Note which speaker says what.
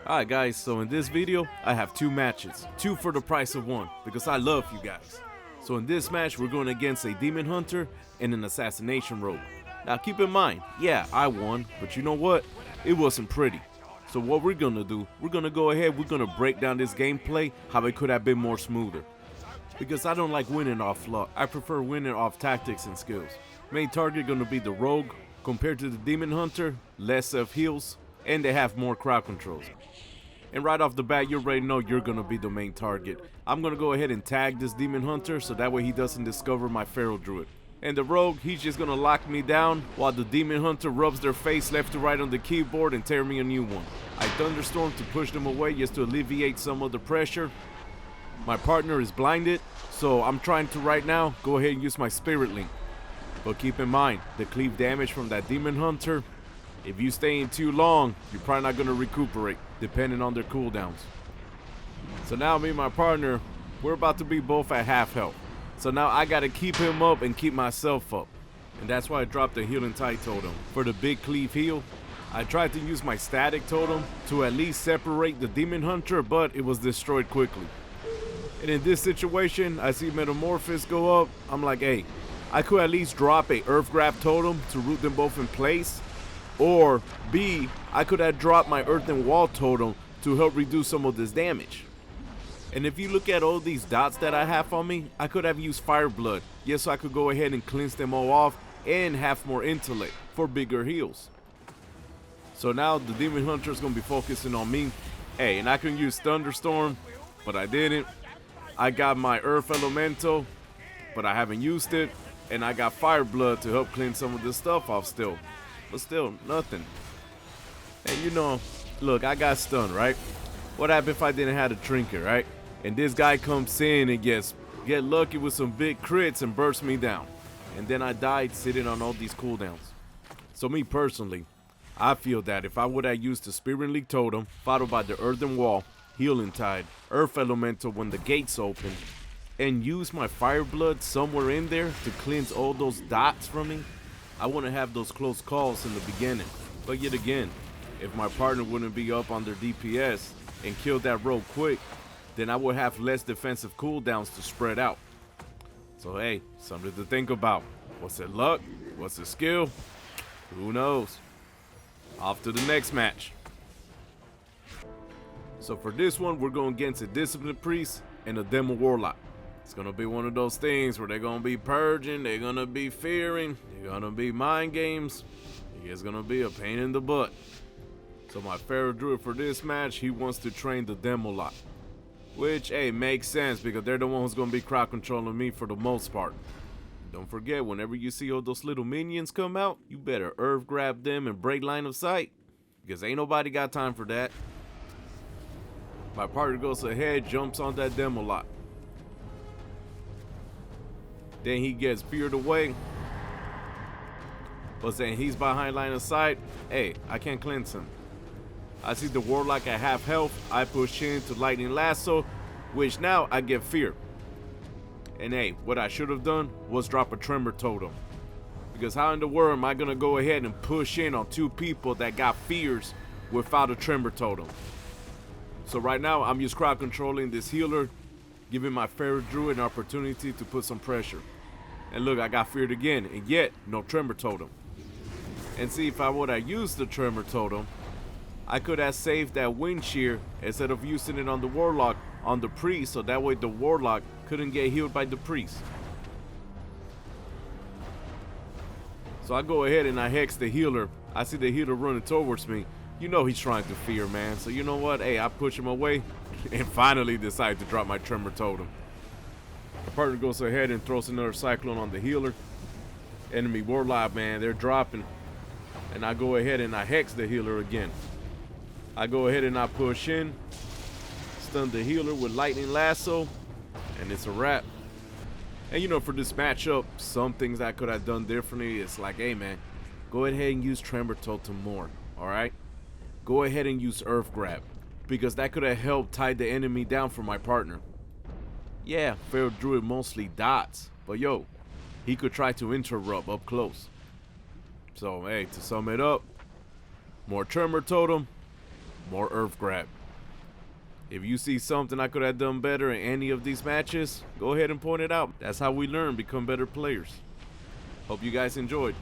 Speaker 1: Alright guys, so in this video, I have two matches. Two for the price of one, because I love you guys. So in this match, we're going against a demon hunter and an assassination rogue. Now keep in mind, yeah, I won, but you know what? It wasn't pretty. So what we're gonna do, we're gonna go ahead, we're gonna break down this gameplay, how it could have been more smoother. Because I don't like winning off luck, I prefer winning off tactics and skills. Main target gonna be the rogue, compared to the demon hunter, less of heals, and they have more crowd controls. And right off the bat, you already know you're gonna be the main target. I'm gonna go ahead and tag this demon hunter so that way he doesn't discover my feral druid. And the rogue, he's just gonna lock me down while the demon hunter rubs their face left to right on the keyboard and tear me a new one. I thunderstorm to push them away just to alleviate some of the pressure. My partner is blinded, so I'm trying to right now go ahead and use my spirit link. But keep in mind, the cleave damage from that demon hunter, if you stay in too long, you're probably not gonna recuperate, depending on their cooldowns. So now me and my partner, we're about to be both at half health. So now I gotta keep him up and keep myself up. And that's why I dropped the healing tide totem. For the big cleave heal, I tried to use my static totem to at least separate the demon hunter, but it was destroyed quickly. And in this situation, I see Metamorphosis go up. I'm like, hey, I could at least drop a Earth Grab totem to root them both in place. Or B, I could have dropped my Earthen Wall totem to help reduce some of this damage. And if you look at all these dots that I have on me, I could have used Fire Blood. Yes, so I could go ahead and cleanse them all off and have more intellect for bigger heals. So now the demon hunter is going to be focusing on me. Hey, and I can use Thunderstorm, but I didn't. I got my Earth Elemental, but I haven't used it. And I got Fire Blood to help clean some of this stuff off still. But still, nothing. And you know, look, I got stunned, right? What happened if I didn't have a trinket, right? And this guy comes in and get lucky with some big crits and bursts me down. And then I died sitting on all these cooldowns. So me personally, I feel that if I would have used the Spirit League Totem, followed by the Earthen Wall, Healing Tide, Earth Elemental when the gates open, and use my Fire Blood somewhere in there to cleanse all those dots from me, I wouldn't have those close calls in the beginning. But yet again, if my partner wouldn't be up on their DPS and kill that rogue quick, then I would have less defensive cooldowns to spread out. So hey, something to think about. Was it luck? Was it skill? Who knows? Off to the next match. So for this one, we're going against a Discipline Priest and a Demo Warlock. It's gonna be one of those things where they're gonna be purging, they're gonna be fearing, they're gonna be mind games. It's gonna be a pain in the butt. So my feral druid for this match, he wants to train the Demo Lock. Which, hey, makes sense because they're the one who's gonna be crowd controlling me for the most part. Don't forget, whenever you see all those little minions come out, you better Earth Grab them and break line of sight. Because ain't nobody got time for that. My partner goes ahead, jumps on that Demo Lock. Then he gets feared away. But then he's behind line of sight. Hey, I can't cleanse him. I see the Warlock at half health. I push in to Lightning Lasso, which now I get fear. And hey, what I should have done was drop a Tremor Totem. Because how in the world am I going to go ahead and push in on two people that got fears without a Tremor Totem? So right now, I'm just crowd controlling this healer, giving my feral druid an opportunity to put some pressure. And look, I got feared again, and yet no Tremor Totem. And see, if I would have used the Tremor Totem, I could have saved that Wind Shear instead of using it on the Warlock on the Priest, so that way the Warlock couldn't get healed by the Priest. So I go ahead and I hex the healer. I see the healer running towards me. You know he's trying to fear, man. So you know what? Hey, I push him away and finally decide to drop my Tremor Totem. My partner goes ahead and throws another Cyclone on the healer. Enemy Warlock, man, they're dropping. And I go ahead and I hex the healer again. I go ahead and I push in, stun the healer with Lightning Lasso, and it's a wrap. And you know, for this matchup, some things I could have done differently. It's like, hey man, go ahead and use Tremor Totem more, alright? Go ahead and use Earth Grab, because that could have helped tie the enemy down for my partner. Yeah, feral druid mostly dots, but yo, he could try to interrupt up close. So hey, to sum it up, more Tremor Totem, more earth grab. If you see something I could have done better in any of these matches, go ahead and point it out. That's how we learn, become better players. Hope you guys enjoyed.